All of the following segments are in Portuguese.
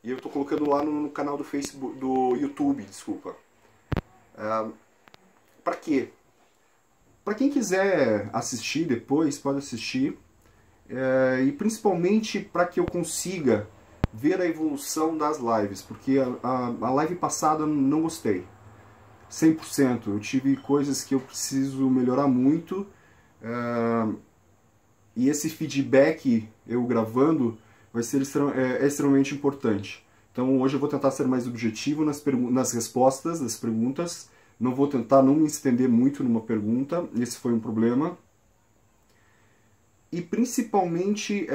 E eu estou colocando lá no canal do Facebook, do YouTube, desculpa. Para quê? Para quem quiser assistir depois, pode assistir. E principalmente para que eu consiga ver a evolução das lives, porque a live passada não gostei 100%, eu tive coisas que eu preciso melhorar muito, e esse feedback eu gravando vai ser extremamente importante. Então hoje eu vou tentar ser mais objetivo nas respostas das perguntas, não vou tentar não me estender muito numa pergunta, esse foi um problema. E principalmente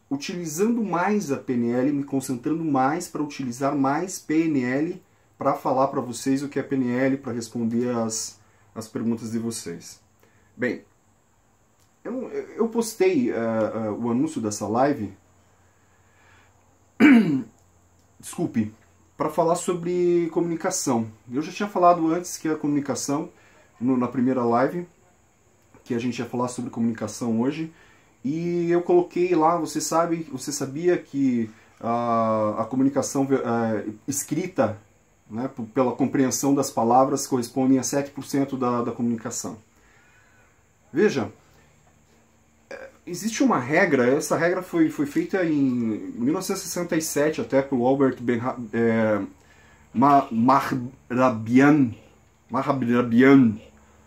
utilizando mais a PNL, me concentrando mais para utilizar mais PNL para falar para vocês o que é PNL, para responder as perguntas de vocês. Bem, eu postei o anúncio dessa live, desculpe, para falar sobre comunicação. Eu já tinha falado antes que a comunicação, na primeira live, que a gente ia falar sobre comunicação hoje, e eu coloquei lá, você sabia que a comunicação escrita, né, pela compreensão das palavras, corresponde a 7% da comunicação. Veja, existe uma regra, essa regra foi feita em 1967 até pelo Albert Mahrabian,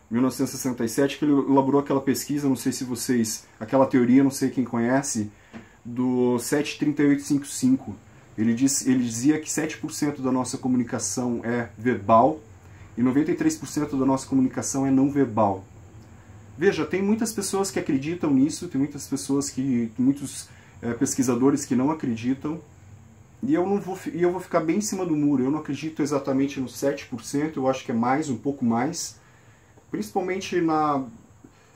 1967, que ele elaborou aquela pesquisa, não sei se vocês, aquela teoria, não sei quem conhece, do 73855. Ele dizia que 7% da nossa comunicação é verbal e 93% da nossa comunicação é não verbal. Veja, tem muitas pessoas que acreditam nisso, tem muitas pessoas muitos pesquisadores que não acreditam, e eu vou ficar bem em cima do muro. Eu não acredito exatamente no 7%, eu acho que é mais, um pouco mais. Principalmente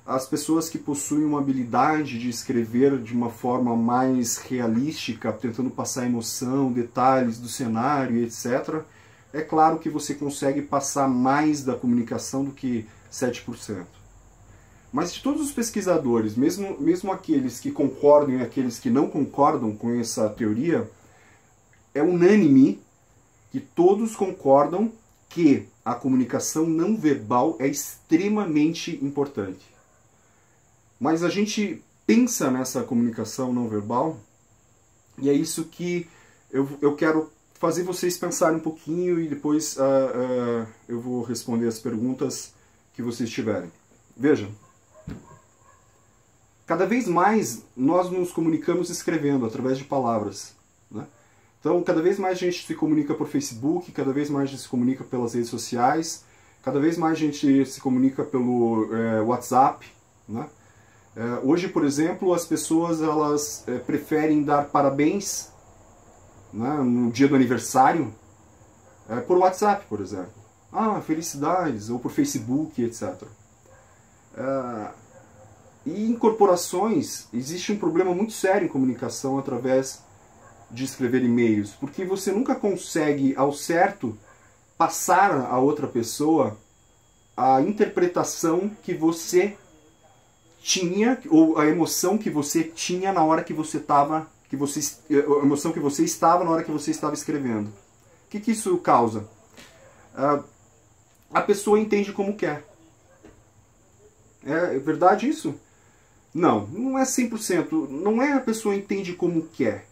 as pessoas que possuem uma habilidade de escrever de uma forma mais realística, tentando passar emoção, detalhes do cenário, etc. É claro que você consegue passar mais da comunicação do que 7%. Mas de todos os pesquisadores, mesmo aqueles que concordam e aqueles que não concordam com essa teoria, é unânime que todos concordam que a comunicação não verbal é extremamente importante. Mas a gente pensa nessa comunicação não verbal, e é isso que eu quero fazer vocês pensarem um pouquinho, e depois eu vou responder as perguntas que vocês tiverem. Vejam, cada vez mais nós nos comunicamos escrevendo, através de palavras, né? Então, cada vez mais a gente se comunica por Facebook, cada vez mais a gente se comunica pelas redes sociais, cada vez mais a gente se comunica pelo WhatsApp, né? Hoje, por exemplo, as pessoas preferem dar parabéns, né, no dia do aniversário por WhatsApp, por exemplo. Ah, felicidades, ou por Facebook, etc. E em corporações existe um problema muito sério em comunicação através de escrever e-mails, porque você nunca consegue ao certo passar a outra pessoa a interpretação que você tinha, ou a emoção que você tinha na hora que você estava, a emoção que você estava na hora que você estava escrevendo. O que isso causa? A pessoa entende como quer. É verdade isso? Não é 100%, não é a pessoa entende como quer.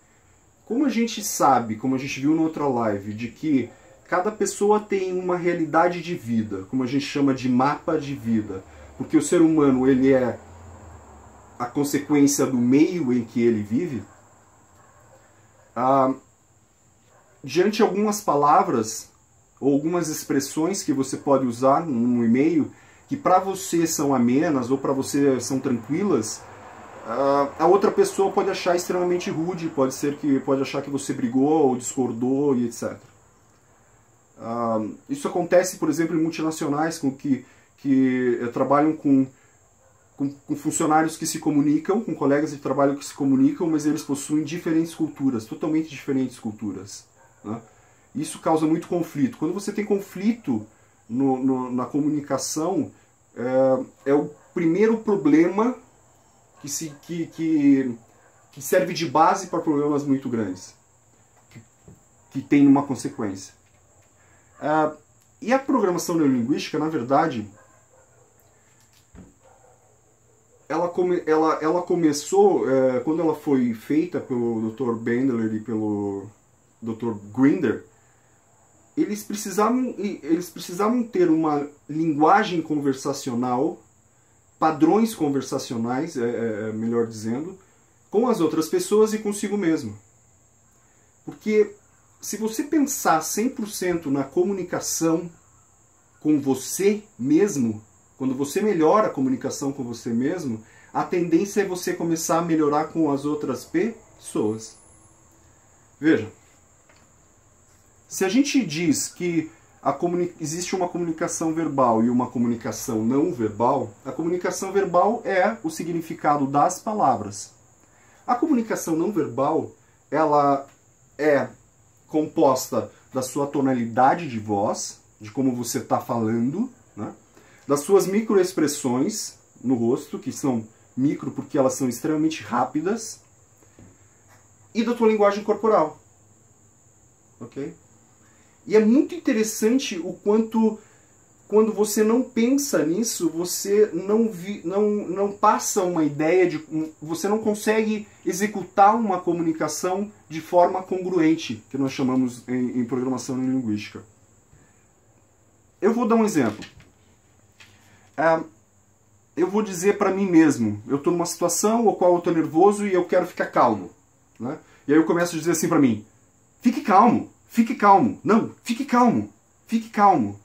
Como a gente sabe, como a gente viu na outra live, de que cada pessoa tem uma realidade de vida, como a gente chama de mapa de vida, porque o ser humano ele é a consequência do meio em que ele vive, diante de algumas palavras ou algumas expressões que você pode usar num e-mail, que para você são amenas ou para você são tranquilas, a outra pessoa pode achar extremamente rude, pode achar que você brigou ou discordou e etc. Isso acontece, por exemplo, em multinacionais que trabalham com funcionários que se comunicam, com colegas de trabalho que se comunicam, mas eles possuem diferentes culturas, totalmente diferentes culturas, né? Isso causa muito conflito. Quando você tem conflito na comunicação, é o primeiro problema que serve de base para problemas muito grandes. que tem uma consequência. E a programação neurolinguística, na verdade, ela começou, quando ela foi feita pelo Dr. Bandler e pelo Dr. Grinder, eles precisavam ter uma linguagem conversacional, padrões conversacionais, melhor dizendo, com as outras pessoas e consigo mesmo. Porque se você pensar 100% na comunicação com você mesmo, quando você melhora a comunicação com você mesmo, a tendência é você começar a melhorar com as outras pessoas. Veja, se a gente diz que existe uma comunicação verbal e uma comunicação não verbal, a comunicação verbal é o significado das palavras. A comunicação não verbal, ela é composta da sua tonalidade de voz, de como você está falando, né? Das suas microexpressões no rosto, que são micro porque elas são extremamente rápidas, e da tua linguagem corporal. Ok? E é muito interessante o quanto, quando você não pensa nisso, você não passa uma ideia de... Você não consegue executar uma comunicação de forma congruente, que nós chamamos em programação neurolinguística. Eu vou dar um exemplo. Eu vou dizer para mim mesmo, eu estou numa situação no qual eu estou nervoso e eu quero ficar calmo. Né? E aí eu começo a dizer assim para mim, fique calmo. Fique calmo. Não, fique calmo. Fique calmo.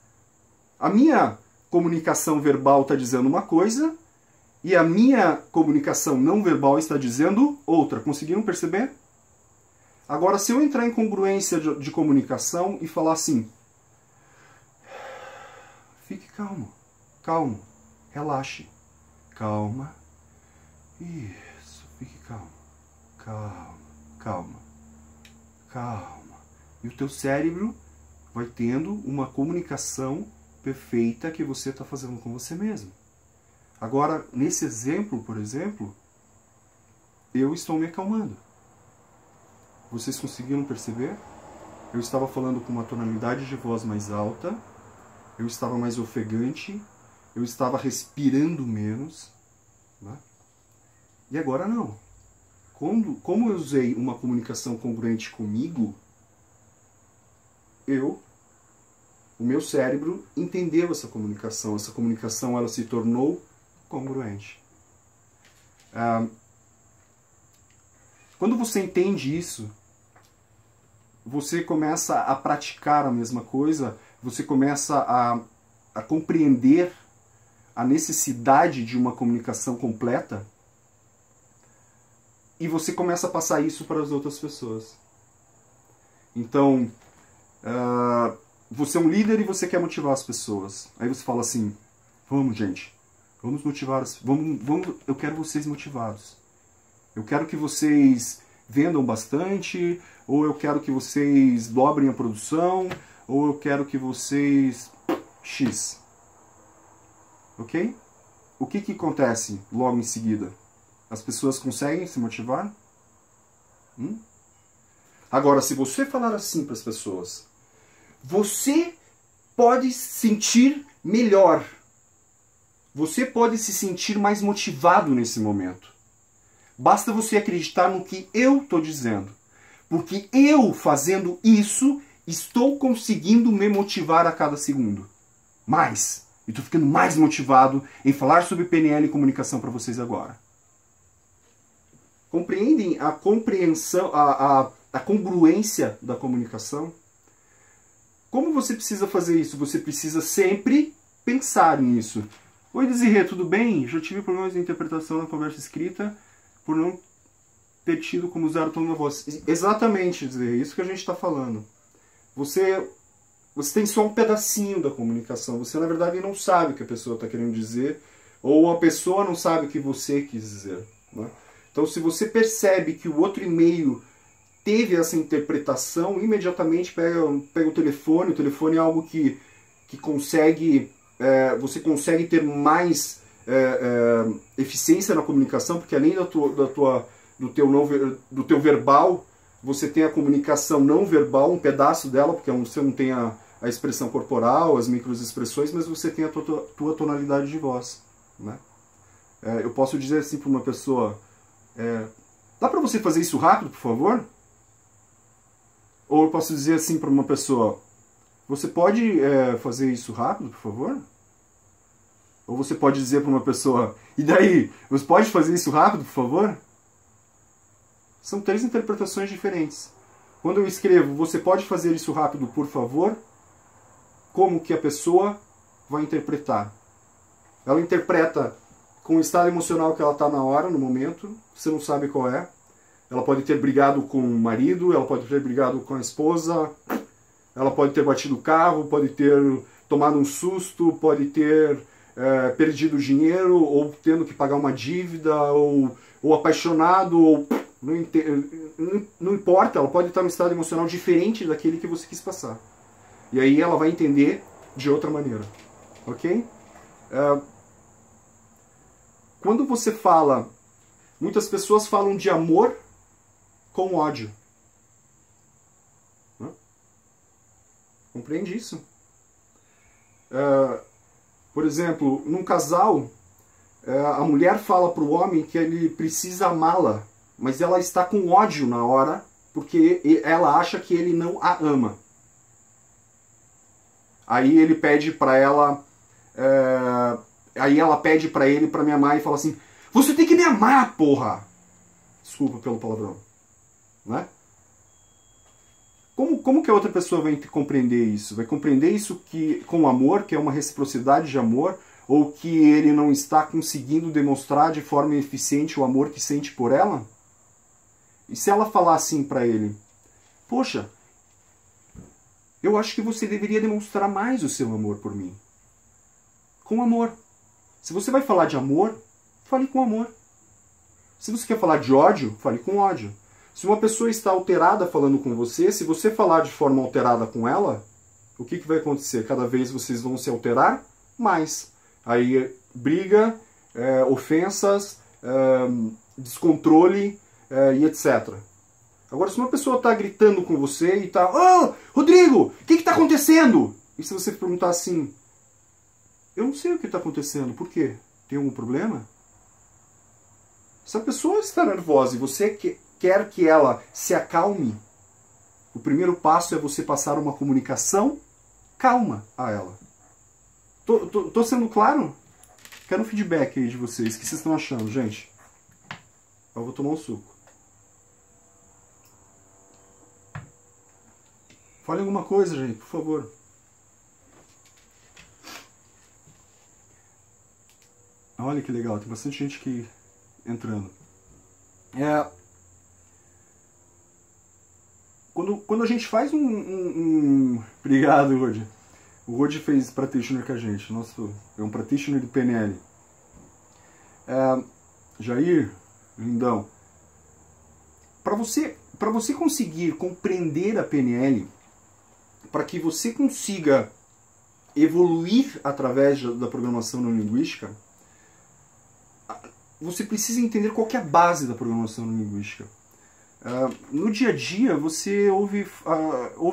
A minha comunicação verbal está dizendo uma coisa e a minha comunicação não verbal está dizendo outra. Conseguiram perceber? Agora, se eu entrar em congruência de comunicação e falar assim, fique calmo, calmo, relaxe, calma, isso, fique calmo, calma, calma, calma. E o teu cérebro vai tendo uma comunicação perfeita que você está fazendo com você mesmo. Agora, nesse exemplo, por exemplo, eu estou me acalmando. Vocês conseguiram perceber? Eu estava falando com uma tonalidade de voz mais alta, eu estava mais ofegante, eu estava respirando menos. Né? E agora não. Como eu usei uma comunicação congruente comigo, o meu cérebro entendeu essa comunicação ela se tornou congruente. Quando você entende isso, você começa a praticar a mesma coisa, você começa a compreender a necessidade de uma comunicação completa e você começa a passar isso para as outras pessoas. Então, você é um líder e você quer motivar as pessoas. Aí você fala assim, vamos gente, vamos motivar, eu quero vocês motivados. Eu quero que vocês vendam bastante, ou eu quero que vocês dobrem a produção, ou eu quero que vocês... X. Ok? O que acontece logo em seguida? As pessoas conseguem se motivar? Agora, se você falar assim para as pessoas, você pode se sentir melhor. Você pode se sentir mais motivado nesse momento. Basta você acreditar no que eu estou dizendo. Porque eu, fazendo isso, estou conseguindo me motivar a cada segundo. Mais. E estou ficando mais motivado em falar sobre PNL e comunicação para vocês agora. Compreendem a compreensão, a congruência da comunicação? Como você precisa fazer isso? Você precisa sempre pensar nisso. Oi, Desirê, tudo bem? Já tive problemas de interpretação na conversa escrita por não ter tido como usar o tom da voz. Exatamente, Desirê, isso que a gente está falando. Você tem só um pedacinho da comunicação. Você, na verdade, não sabe o que a pessoa está querendo dizer, ou a pessoa não sabe o que você quis dizer. Né? Então, se você percebe que o outro e-mail teve essa interpretação, imediatamente pega o telefone. O telefone é algo que consegue... você consegue ter mais eficiência na comunicação, porque além do teu verbal, você tem a comunicação não verbal, um pedaço dela, porque você não tem a expressão corporal, as microexpressões, mas você tem a tua tonalidade de voz, né? Eu posso dizer assim para uma pessoa, dá para você fazer isso rápido, por favor? Ou eu posso dizer assim para uma pessoa, você pode fazer isso rápido, por favor? Ou você pode dizer para uma pessoa, e daí, você pode fazer isso rápido, por favor? São 3 interpretações diferentes. Quando eu escrevo, você pode fazer isso rápido, por favor? Como que a pessoa vai interpretar? Ela interpreta com o estado emocional que ela está na hora, no momento, você não sabe qual é. Ela pode ter brigado com o marido, ela pode ter brigado com a esposa, ela pode ter batido o carro, pode ter tomado um susto, pode ter perdido dinheiro, ou tendo que pagar uma dívida, ou apaixonado, ou não importa, ela pode estar num estado emocional diferente daquele que você quis passar. E aí ela vai entender de outra maneira. Ok? Quando você fala, muitas pessoas falam de amor com ódio. Compreende isso? Por exemplo, num casal, a mulher fala para o homem que ele precisa amá-la, mas ela está com ódio na hora, porque ela acha que ele não a ama. Aí ele pede para ela, aí ela pede para ele para me amar e fala assim, você tem que me amar, porra! Desculpa pelo palavrão. Né? Como que a outra pessoa vai compreender isso? Vai compreender isso com amor, que é uma reciprocidade de amor, ou que ele não está conseguindo demonstrar de forma eficiente o amor que sente por ela? E se ela falar assim para ele, poxa, eu acho que você deveria demonstrar mais o seu amor por mim. Com amor. Se você vai falar de amor, fale com amor. Se você quer falar de ódio, fale com ódio. Se uma pessoa está alterada falando com você, se você falar de forma alterada com ela, o que vai acontecer? Cada vez vocês vão se alterar mais. Aí briga, ofensas, descontrole e etc. Agora, se uma pessoa está gritando com você e está, oh, Rodrigo, o que está acontecendo? E se você perguntar assim, eu não sei o que está acontecendo, por quê? Tem algum problema? Se a pessoa está nervosa e você quer que ela se acalme, o primeiro passo é você passar uma comunicação calma a ela. Tô sendo claro? Quero um feedback aí de vocês. O que vocês estão achando, gente? Eu vou tomar um suco. Fale alguma coisa, gente, por favor. Olha que legal, tem bastante gente aqui entrando. Quando a gente faz Obrigado, Rod. O Rod fez practitioner com a gente. Nosso, é um practitioner de PNL. Jair, lindão. Para você conseguir compreender a PNL, para que você consiga evoluir através da programação neurolinguística, você precisa entender qual que é a base da programação neurolinguística. No dia a dia, você ouve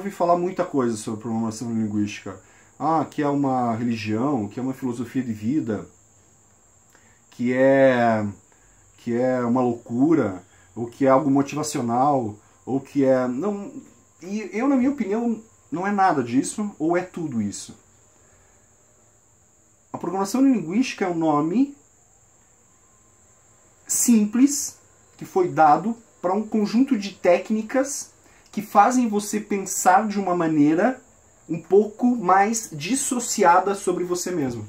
falar muita coisa sobre programação neurolinguística. Que é uma religião, que é uma filosofia de vida, que é uma loucura, ou que é algo motivacional, ou que é... Não, e eu, na minha opinião, não é nada disso, ou é tudo isso. A programação neurolinguística é um nome simples que foi dado para um conjunto de técnicas que fazem você pensar de uma maneira um pouco mais dissociada sobre você mesmo.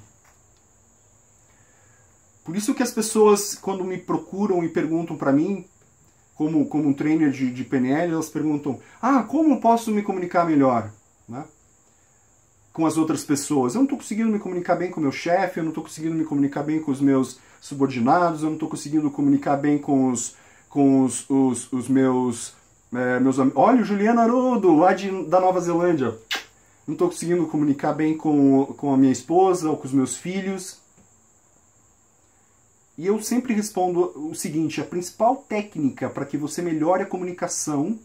Por isso que as pessoas, quando me procuram e perguntam para mim, como um trainer de PNL, elas perguntam, como eu posso me comunicar melhor, né, com as outras pessoas? Eu não estou conseguindo me comunicar bem com o meu chefe, eu não estou conseguindo me comunicar bem com os meus subordinados, eu não estou conseguindo comunicar bem com os meus amigos. Olha o Juliano Haroldo, lá da Nova Zelândia. Não estou conseguindo comunicar bem com a minha esposa ou com os meus filhos. E eu sempre respondo o seguinte, a principal técnica para que você melhore a comunicação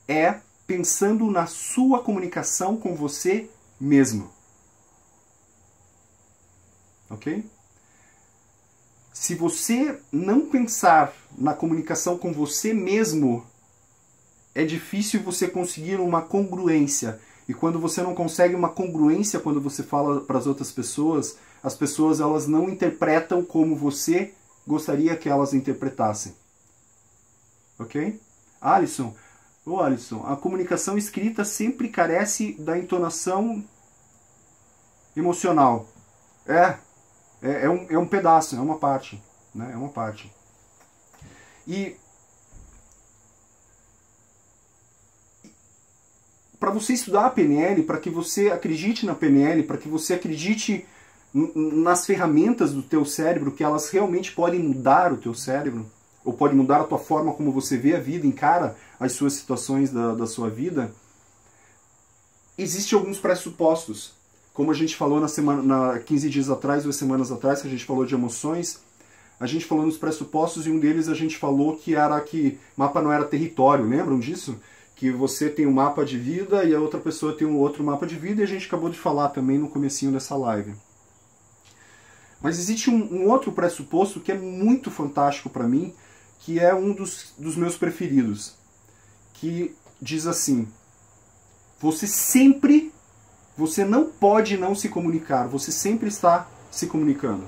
é pensando na sua comunicação com você mesmo. Ok? Se você não pensar na comunicação com você mesmo, é difícil você conseguir uma congruência. E quando você não consegue uma congruência quando você fala para as outras pessoas, as pessoas elas não interpretam como você gostaria que elas interpretassem. Ok? Alisson, Alisson, a comunicação escrita sempre carece da entonação emocional. É um pedaço, é uma parte. Né? É uma parte. E para você estudar a PNL, para que você acredite na PNL, para que você acredite nas ferramentas do teu cérebro, que elas realmente podem mudar o teu cérebro, ou podem mudar a tua forma como você vê a vida, encara as suas situações da sua vida, existem alguns pressupostos. Como a gente falou 15 dias atrás, 2 semanas atrás, que a gente falou de emoções, a gente falou nos pressupostos e um deles a gente falou que era que mapa não era território, lembram disso? Que você tem um mapa de vida e a outra pessoa tem um outro mapa de vida, e a gente acabou de falar também no comecinho dessa live. Mas existe um outro pressuposto que é muito fantástico para mim, que é um dos meus preferidos, que diz assim: você não pode não se comunicar, você sempre está se comunicando.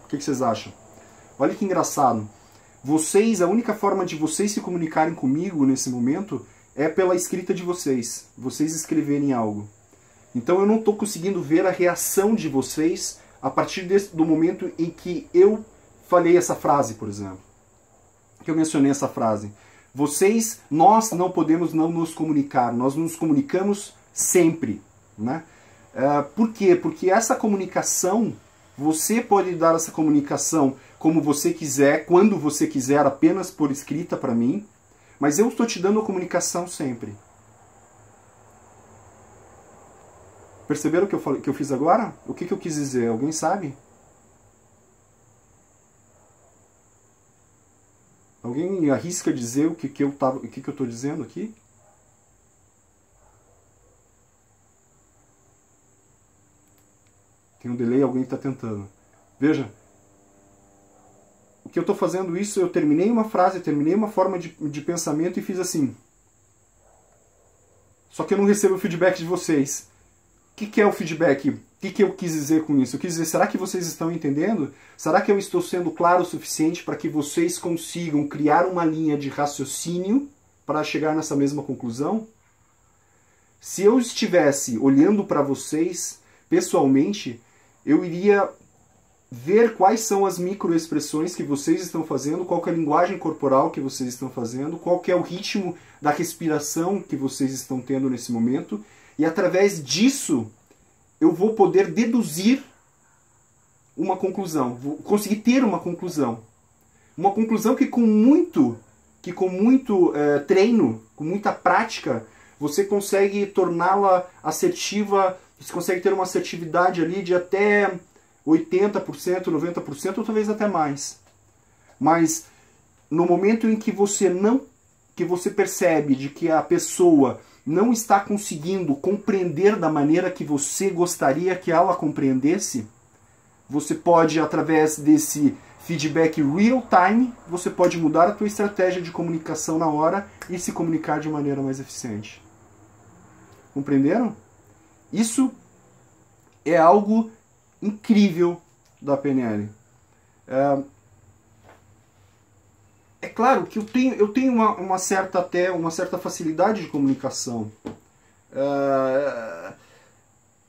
O que vocês acham? Olha que engraçado. A única forma de vocês se comunicarem comigo nesse momento é pela escrita de vocês. Vocês escreverem algo. Então eu não estou conseguindo ver a reação de vocês a partir do momento em que eu falei essa frase, por exemplo. Que eu mencionei essa frase. Nós não podemos não nos comunicar. Nós nos comunicamos sempre. Né? Por quê? Porque essa comunicação, você pode dar essa comunicação como você quiser, quando você quiser, apenas por escrita para mim, mas eu estou te dando a comunicação sempre. Perceberam o que eu fiz agora? O que eu quis dizer? Alguém sabe? Alguém arrisca dizer o que eu estou dizendo aqui? Tem um delay, alguém está tentando. Veja. O que eu estou fazendo isso, eu terminei uma frase, terminei uma forma de pensamento e fiz assim. Só que eu não recebo o feedback de vocês. O que é o feedback? O que eu quis dizer com isso? Eu quis dizer, será que vocês estão entendendo? Será que eu estou sendo claro o suficiente para que vocês consigam criar uma linha de raciocínio para chegar nessa mesma conclusão? Se eu estivesse olhando para vocês pessoalmente, eu iria ver quais são as microexpressões que vocês estão fazendo, qual que é a linguagem corporal que vocês estão fazendo, qual que é o ritmo da respiração que vocês estão tendo nesse momento, e através disso eu vou poder deduzir uma conclusão, vou conseguir ter uma conclusão. Uma conclusão que com muito treino, com muita prática, você consegue torná-la assertiva, você consegue ter uma assertividade ali de até 80%, 90%, ou talvez até mais. Mas no momento em que você percebe de que a pessoa não está conseguindo compreender da maneira que você gostaria que ela compreendesse, você pode, através desse feedback real time, você pode mudar a tua estratégia de comunicação na hora e se comunicar de maneira mais eficiente. Compreenderam? Isso é algo incrível da PNL. É claro que eu tenho uma certa facilidade de comunicação.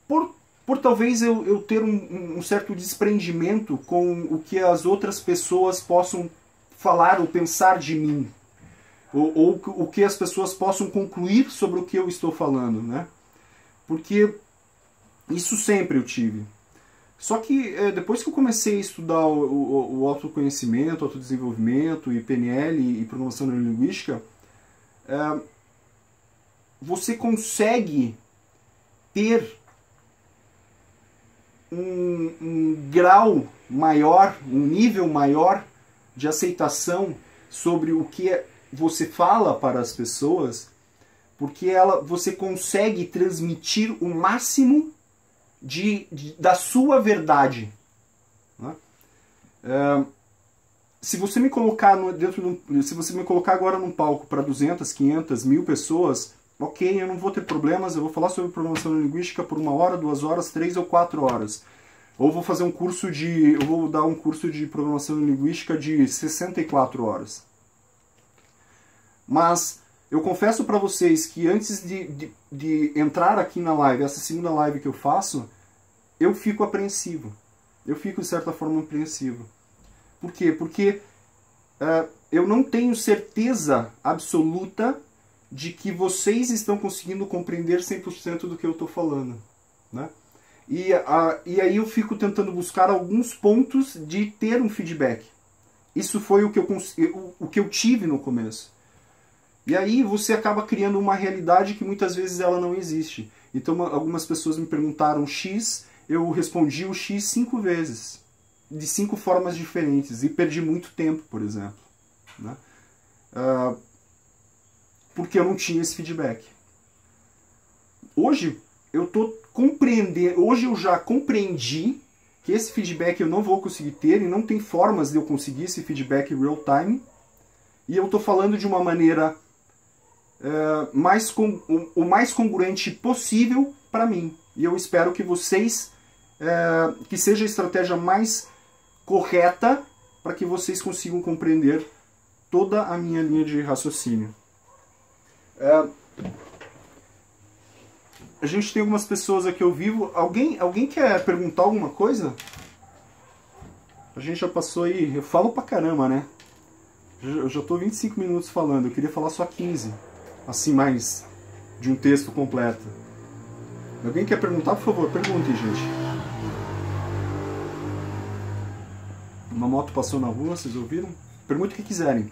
Por talvez eu ter um certo desprendimento com o que as outras pessoas possam falar ou pensar de mim. Ou o que as pessoas possam concluir sobre o que eu estou falando, né? Porque isso sempre eu tive. Só que depois que eu comecei a estudar o autoconhecimento, autodesenvolvimento e PNL e programação neurolinguística, você consegue ter um grau maior, um nível maior de aceitação sobre o que você fala para as pessoas porque você consegue transmitir o máximo da sua verdade. Né? Se você me colocar se você me colocar agora num palco para 200, 500, 1000 pessoas, ok, eu não vou ter problemas, eu vou falar sobre programação linguística por 1 hora, 2 horas, 3 ou 4 horas. Ou vou fazer eu vou dar um curso de programação linguística de 64 horas. Mas eu confesso para vocês que antes de entrar aqui na live, essa segunda live que eu faço, eu fico apreensivo. Eu fico, de certa forma, apreensivo. Por quê? Porque eu não tenho certeza absoluta de que vocês estão conseguindo compreender 100% do que eu estou falando. Né? E aí eu fico tentando buscar alguns pontos de ter um feedback. Isso foi o que eu tive no começo. E aí você acaba criando uma realidade que muitas vezes ela não existe. Então algumas pessoas me perguntaram X, eu respondi o X 5 vezes. De 5 formas diferentes. E perdi muito tempo, por exemplo. Né? Porque eu não tinha esse feedback. Hoje eu já compreendi que esse feedback eu não vou conseguir ter e não tem formas de eu conseguir esse feedback real time. E eu estou falando de uma maneira o mais congruente possível para mim. E eu espero que vocês, que seja a estratégia mais correta para que vocês consigam compreender toda a minha linha de raciocínio. A gente tem algumas pessoas aqui ao vivo. Alguém quer perguntar alguma coisa? A gente já passou aí. Eu falo pra caramba, né? Eu já tô 25 minutos falando. Eu queria falar só 15. Assim, mais de um texto completo. Alguém quer perguntar? Por favor, pergunte, gente. Uma moto passou na rua, vocês ouviram? Pergunte o que quiserem.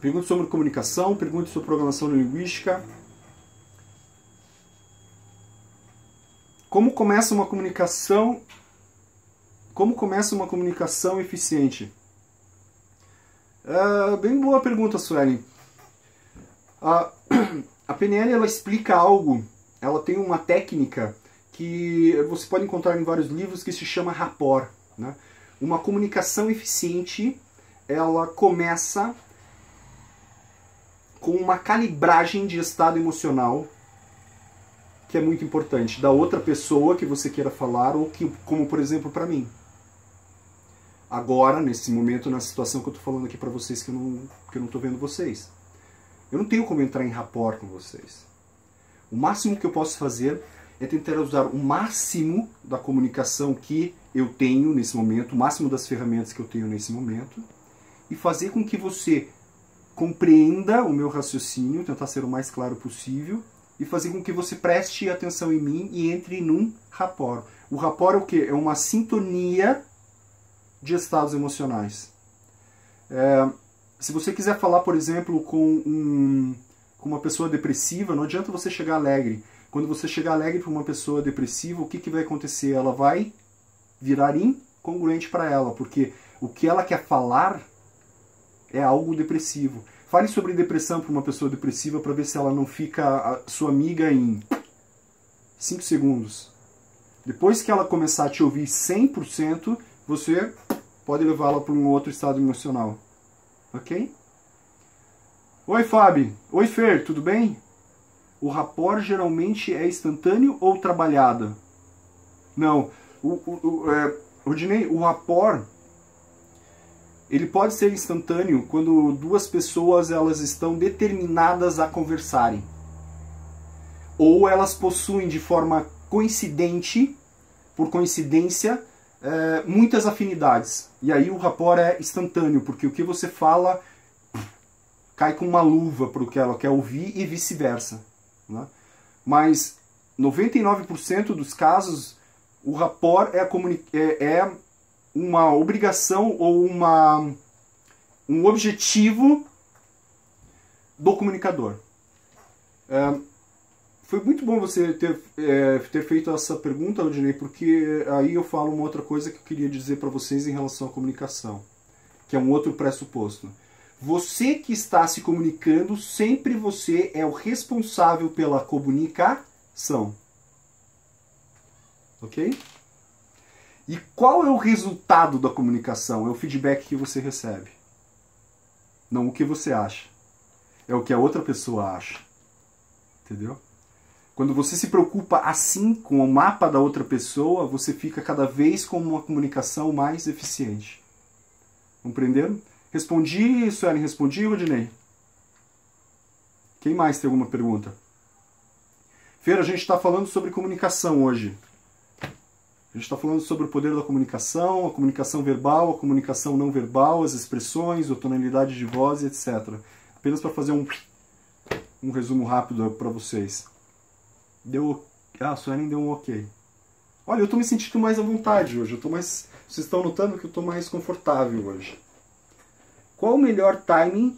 Pergunte sobre comunicação, pergunte sobre programação linguística. Como começa uma comunicação eficiente? Bem boa pergunta, Suelen. A PNL ela explica algo, ela tem uma técnica que você pode encontrar em vários livros que se chama rapport. Né? Uma comunicação eficiente, ela começa com uma calibragem de estado emocional que é muito importante, da outra pessoa que você queira falar, ou como por exemplo para mim. Agora, nesse momento, na situação que eu estou falando aqui para vocês, que eu não estou vendo vocês. Eu não tenho como entrar em rapport com vocês. O máximo que eu posso fazer é tentar usar o máximo da comunicação que eu tenho nesse momento, o máximo das ferramentas que eu tenho nesse momento, e fazer com que você compreenda o meu raciocínio, tentar ser o mais claro possível, e fazer com que você preste atenção em mim e entre num rapport. O rapport é o quê? É uma sintonia de estados emocionais. Se você quiser falar, por exemplo, com uma pessoa depressiva, não adianta você chegar alegre. Quando você chegar alegre para uma pessoa depressiva, o que vai acontecer? Ela vai virar incongruente para ela, porque o que ela quer falar é algo depressivo. Fale sobre depressão para uma pessoa depressiva para ver se ela não fica sua amiga em 5 segundos. Depois que ela começar a te ouvir 100%, você pode levá-la para um outro estado emocional. Ok? Oi, Fábio. Oi, Fer. Tudo bem? O rapport geralmente é instantâneo ou trabalhado? Não. Rodinei, o rapport ele pode ser instantâneo quando duas pessoas elas estão determinadas a conversarem. Ou elas possuem de forma coincidente, por coincidência, muitas afinidades. E aí o rapport é instantâneo, porque o que você fala cai com uma luva para o que ela quer ouvir e vice-versa. Né? Mas 99% dos casos, o rapport é uma obrigação ou um objetivo do comunicador. Foi muito bom você ter feito essa pergunta, Aldinei, porque aí eu falo uma outra coisa que eu queria dizer para vocês em relação à comunicação, que é um outro pressuposto. Você que está se comunicando, sempre você é o responsável pela comunicação. Ok? E qual é o resultado da comunicação? É o feedback que você recebe. Não o que você acha. É o que a outra pessoa acha. Entendeu? Quando você se preocupa assim com o mapa da outra pessoa, você fica cada vez com uma comunicação mais eficiente. Compreenderam? Respondi, Suelen, respondi, Rodinei? Quem mais tem alguma pergunta? Feira, a gente está falando sobre comunicação hoje. A gente está falando sobre o poder da comunicação, a comunicação verbal, a comunicação não verbal, as expressões, a tonalidade de voz, etc. Apenas para fazer um resumo rápido para vocês. A Suelen deu um ok. Olha, eu estou me sentindo mais à vontade hoje. Vocês estão notando que eu estou mais confortável hoje. Qual o melhor timing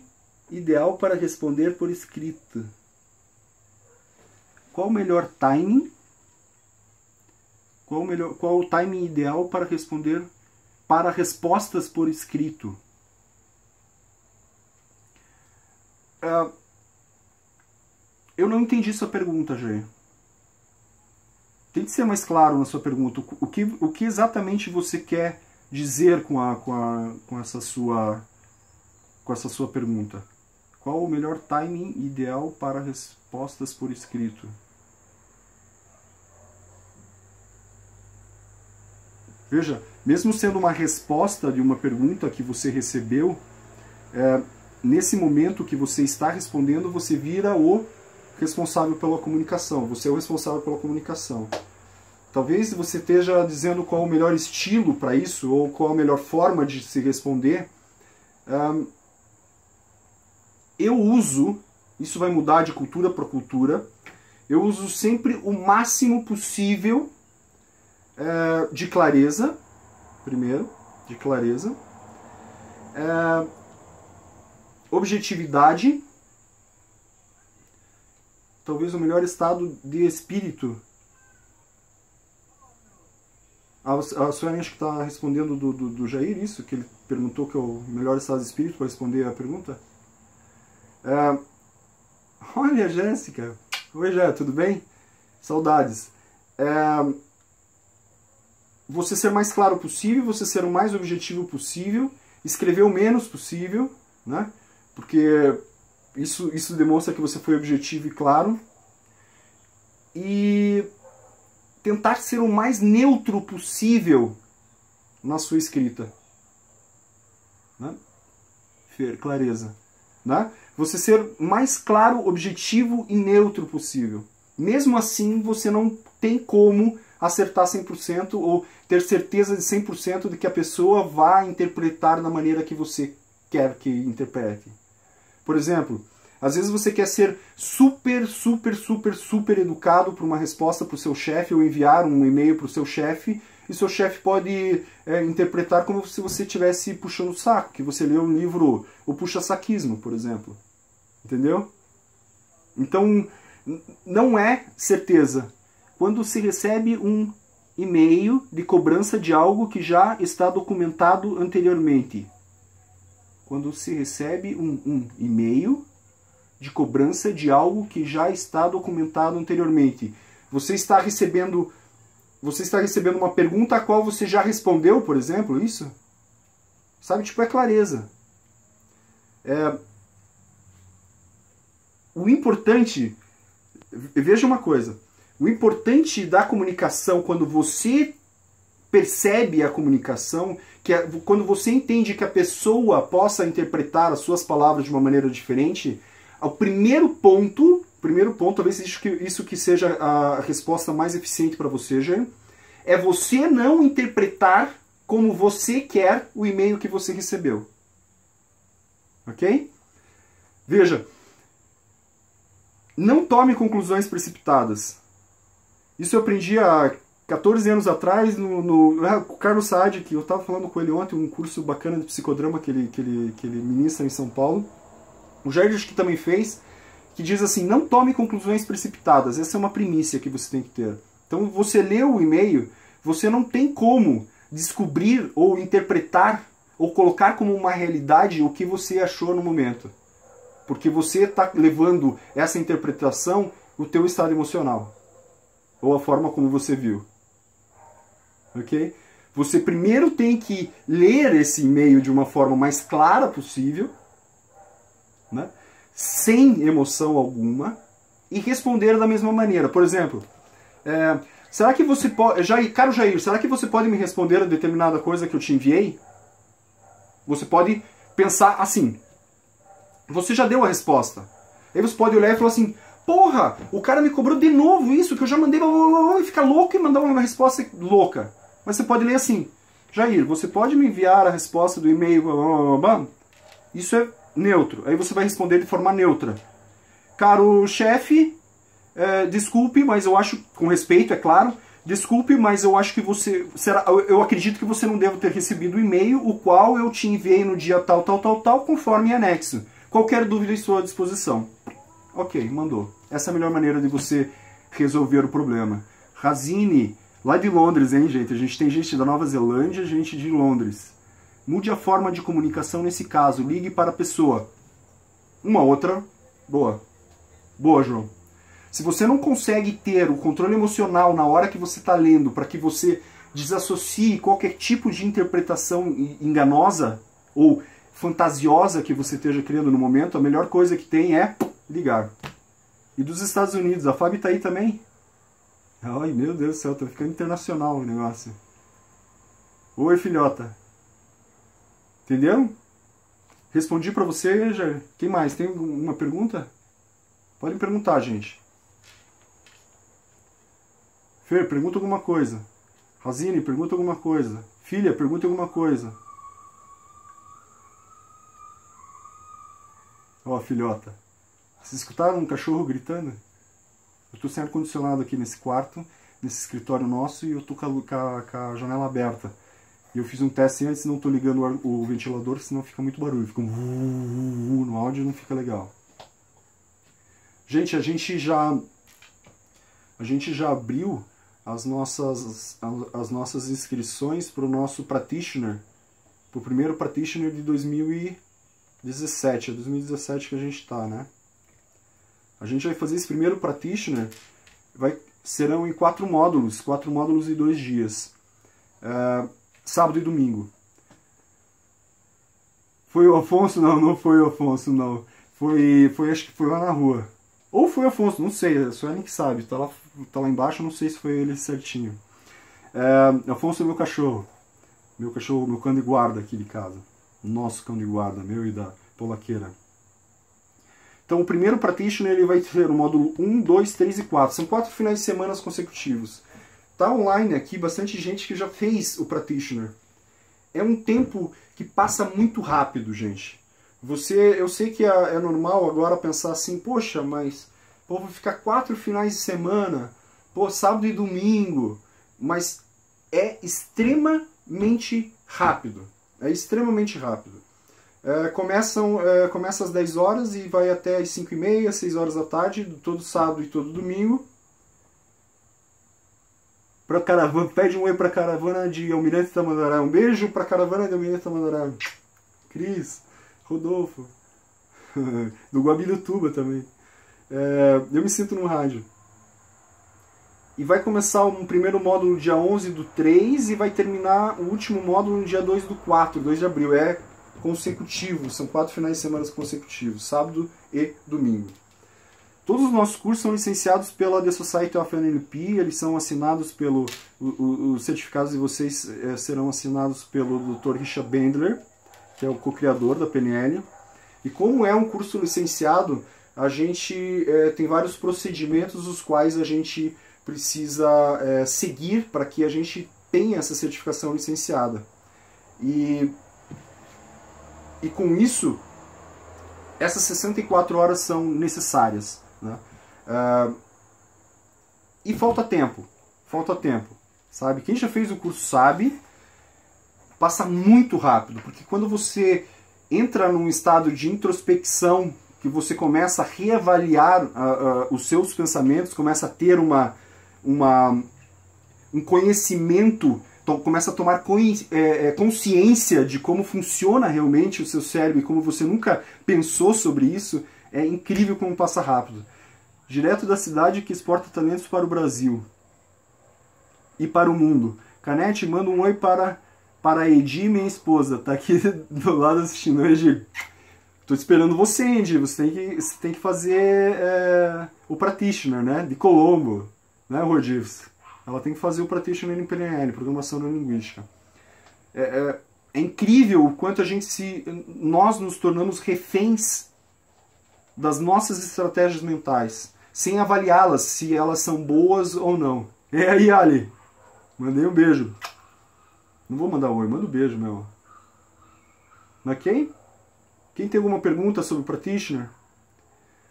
ideal para responder por escrito? Qual o melhor timing? Qual o timing ideal para responder para respostas por escrito? Eu não entendi sua pergunta, Gê. Tente ser mais claro na sua pergunta. O que exatamente você quer dizer com essa sua pergunta? Qual o melhor timing ideal para respostas por escrito? Veja, mesmo sendo uma resposta de uma pergunta que você recebeu, nesse momento que você está respondendo, você vira o responsável pela comunicação. Você é o responsável pela comunicação. Talvez você esteja dizendo qual o melhor estilo para isso, ou qual a melhor forma de se responder. Eu uso, isso vai mudar de cultura para cultura, eu uso sempre o máximo possível de clareza, primeiro, de clareza, objetividade, talvez o melhor estado de espírito. A Suelen acho que está respondendo do Jair isso, que ele perguntou que é o melhor estado de espírito para responder a pergunta. Olha, Jéssica. Oi, Jé, tudo bem? Saudades. Você ser mais claro possível, você ser o mais objetivo possível, escrever o menos possível, né? Porque isso demonstra que você foi objetivo e claro. E tentar ser o mais neutro possível na sua escrita. Né? Clareza. Né? Você ser mais claro, objetivo e neutro possível. Mesmo assim, você não tem como acertar 100% ou ter certeza de 100% de que a pessoa vai interpretar da maneira que você quer que interprete. Por exemplo, às vezes você quer ser super educado para uma resposta para o seu chefe ou enviar um e-mail para o seu chefe, e seu chefe pode interpretar como se você estivesse puxando o saco, que você leu um livro, o puxa-saquismo, por exemplo. Entendeu? Então, não é certeza. Quando se recebe um e-mail de cobrança de algo que já está documentado anteriormente. Quando se recebe um e-mail de cobrança de algo que já está documentado anteriormente. Você está recebendo uma pergunta a qual você já respondeu, por exemplo, isso? Sabe, tipo, é clareza. O importante, veja uma coisa, o importante da comunicação, quando você percebe a comunicação, quando você entende que a pessoa possa interpretar as suas palavras de uma maneira diferente, o primeiro ponto, talvez isso que seja a resposta mais eficiente para você, Jean, é você não interpretar como você quer o e-mail que você recebeu. Ok? Veja, não tome conclusões precipitadas. Isso eu aprendi há 14 anos atrás no Carlos Saad, que eu estava falando com ele ontem, um curso bacana de psicodrama que ele ministra em São Paulo. O Jair que também fez, que diz assim, não tome conclusões precipitadas. Essa é uma primícia que você tem que ter. Então, você leu o e-mail, você não tem como descobrir ou interpretar ou colocar como uma realidade o que você achou no momento. Porque você está levando essa interpretação o teu estado emocional. Ou a forma como você viu. Ok? Você primeiro tem que ler esse e-mail de uma forma mais clara possível, né? Sem emoção alguma, e responder da mesma maneira. Por exemplo, será que você pode... Caro Jair, será que você pode me responder a determinada coisa que eu te enviei? Você pode pensar assim. Você já deu a resposta. Aí você pode olhar e falar assim, porra, o cara me cobrou de novo isso, que eu já mandei, e ficar louco e mandar uma resposta louca. Mas você pode ler assim, Jair, você pode me enviar a resposta do e-mail, isso é neutro. Aí você vai responder de forma neutra. Caro chefe, desculpe, mas eu acho, com respeito, é claro, desculpe, mas eu acho que você, eu acredito que você não deve ter recebido o e-mail, o qual eu te enviei no dia tal, conforme anexo. Qualquer dúvida estou à disposição. Ok, mandou. Essa é a melhor maneira de você resolver o problema. Razine, lá de Londres, hein, gente? A gente tem gente da Nova Zelândia, gente de Londres. Mude a forma de comunicação nesse caso. Ligue para a pessoa. Uma outra. Boa. Boa, João. Se você não consegue ter o controle emocional na hora que você está lendo, para que você desassocie qualquer tipo de interpretação enganosa ou fantasiosa que você esteja criando no momento, a melhor coisa que tem é ligar. E dos Estados Unidos, a Fábio tá aí também? Ai, meu Deus do céu, tá ficando internacional o negócio. Oi, filhota. Entenderam? Respondi pra você, já. Quem mais? Tem uma pergunta? Podem perguntar, gente. Fer, pergunta alguma coisa. Razine, pergunta alguma coisa. Filha, pergunta alguma coisa. Ó, filhota. Vocês escutaram um cachorro gritando? Eu tô sem ar-condicionado aqui nesse quarto, nesse escritório nosso, e eu tô com a janela aberta. E eu fiz um teste antes, não tô ligando o ventilador, senão fica muito barulho. Fica um no áudio e não fica legal. Gente, a gente já abriu as nossas inscrições para o nosso practitioner, para o primeiro practitioner de 2017. É 2017 que a gente está, né? A gente vai fazer esse primeiro practitioner, serão em 4 módulos e 2 dias. Sábado e domingo. Foi o Afonso? Não, não foi o Afonso, não. Acho que foi lá na rua. Ou foi o Afonso, não sei, é só ele que sabe. Tá lá embaixo, não sei se foi ele certinho. Afonso é meu cachorro. Meu cão de guarda aqui de casa. Nosso cão de guarda, meu e da polaqueira. Então o primeiro practitioner ele vai ter o módulo 1, 2, 3 e 4. São 4 finais de semana consecutivos. Tá online aqui bastante gente que já fez o practitioner. É um tempo que passa muito rápido, gente. Eu sei que é normal agora pensar assim, poxa, mas vou ficar 4 finais de semana, sábado e domingo. Mas é extremamente rápido. É extremamente rápido. Começa às 10 horas e vai até às 5h30, 6 horas da tarde, todo sábado e todo domingo. Pra caravana, pede um oi pra caravana de Almirante Tamandará. Um beijo pra caravana de Almirante Tamandará. Cris, Rodolfo, do Guabirutuba também. Eu me sinto no rádio. E vai começar um primeiro módulo no dia 11 do 3 e vai terminar o último módulo no dia 2 do 4, 2 de abril. É consecutivo, são 4 finais de semana consecutivos, sábado e domingo. Todos os nossos cursos são licenciados pela The Society of NLP, eles são assinados pelo... Os certificados de vocês serão assinados pelo Dr. Richard Bandler, que é o co-criador da PNL. E como é um curso licenciado, a gente tem vários procedimentos os quais a gente precisa seguir para que a gente tenha essa certificação licenciada. E com isso, essas 64 horas são necessárias. Né? E falta tempo, sabe? Quem já fez o curso sabe, passa muito rápido, porque quando você entra num estado de introspecção, que você começa a reavaliar os seus pensamentos, começa a ter um conhecimento começa a tomar consciência de como funciona realmente o seu cérebro e como você nunca pensou sobre isso, é incrível como passa rápido. Direto da cidade que exporta talentos para o Brasil e para o mundo. Canete, manda um oi para a Edi, minha esposa. Tá aqui do lado assistindo. Edi, tô esperando você, Edi. Você tem que fazer o Practitioner, né? De Colombo, né, Rodivs? Ela tem que fazer o Practitioner em PNL, Programação Neurolinguística. É incrível o quanto nós nos tornamos reféns das nossas estratégias mentais, sem avaliá-las, se elas são boas ou não. E aí, Ali? Mandei um beijo. Não vou mandar um oi, manda um beijo, meu. Ok? Quem tem alguma pergunta sobre o Practitioner?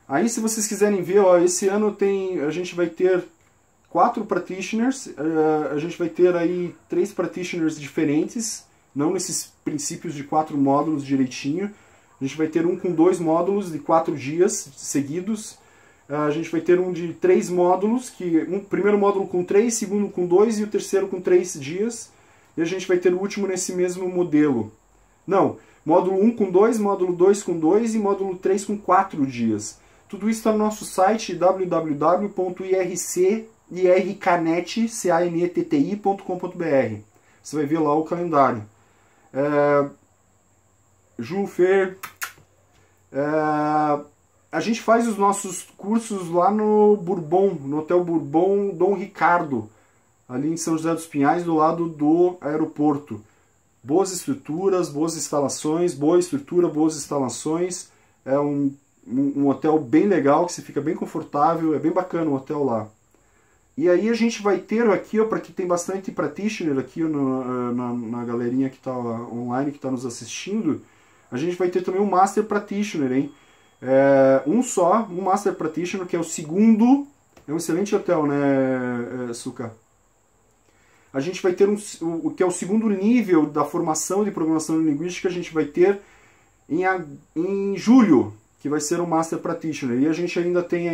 Aí, se vocês quiserem ver, ó, esse ano a gente vai ter 4 Practitioners, a gente vai ter aí 3 Practitioners diferentes, não nesses princípios de 4 módulos direitinho. A gente vai ter um com 2 módulos de 4 dias seguidos. A gente vai ter um de 3 módulos, primeiro módulo com 3, segundo com 2 e o terceiro com 3 dias. E a gente vai ter o último nesse mesmo modelo. Não, módulo 1 com 2, módulo 2 com 2 e módulo 3 com 4 dias. Tudo isso está no nosso site www.ircanetti.com.br. Você vai ver lá o calendário. Ju, Fer, a gente faz os nossos cursos lá no Bourbon, no Hotel Bourbon Dom Ricardo, ali em São José dos Pinhais, do lado do aeroporto. Boas estruturas, boas instalações, boa estrutura, boas instalações. É um hotel bem legal, que você fica bem confortável, é bem bacana o hotel lá. E aí a gente vai ter aqui, para que tem bastante practitioner aqui na galerinha que está online, que está nos assistindo, a gente vai ter também um Master Practitioner, hein? Um Master Practitioner, que é o segundo, é um excelente hotel, né, Suka? A gente vai ter o que é o segundo nível da formação de programação linguística, a gente vai ter em julho, que vai ser o Master Practitioner. E a gente ainda tem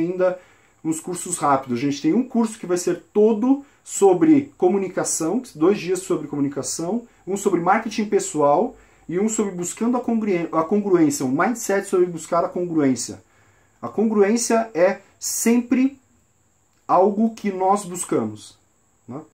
uns cursos rápidos. A gente tem um curso que vai ser todo sobre comunicação, 2 dias sobre comunicação, um sobre marketing pessoal e um sobre buscando a congruência, um mindset sobre buscar a congruência. A congruência é sempre algo que nós buscamos, né?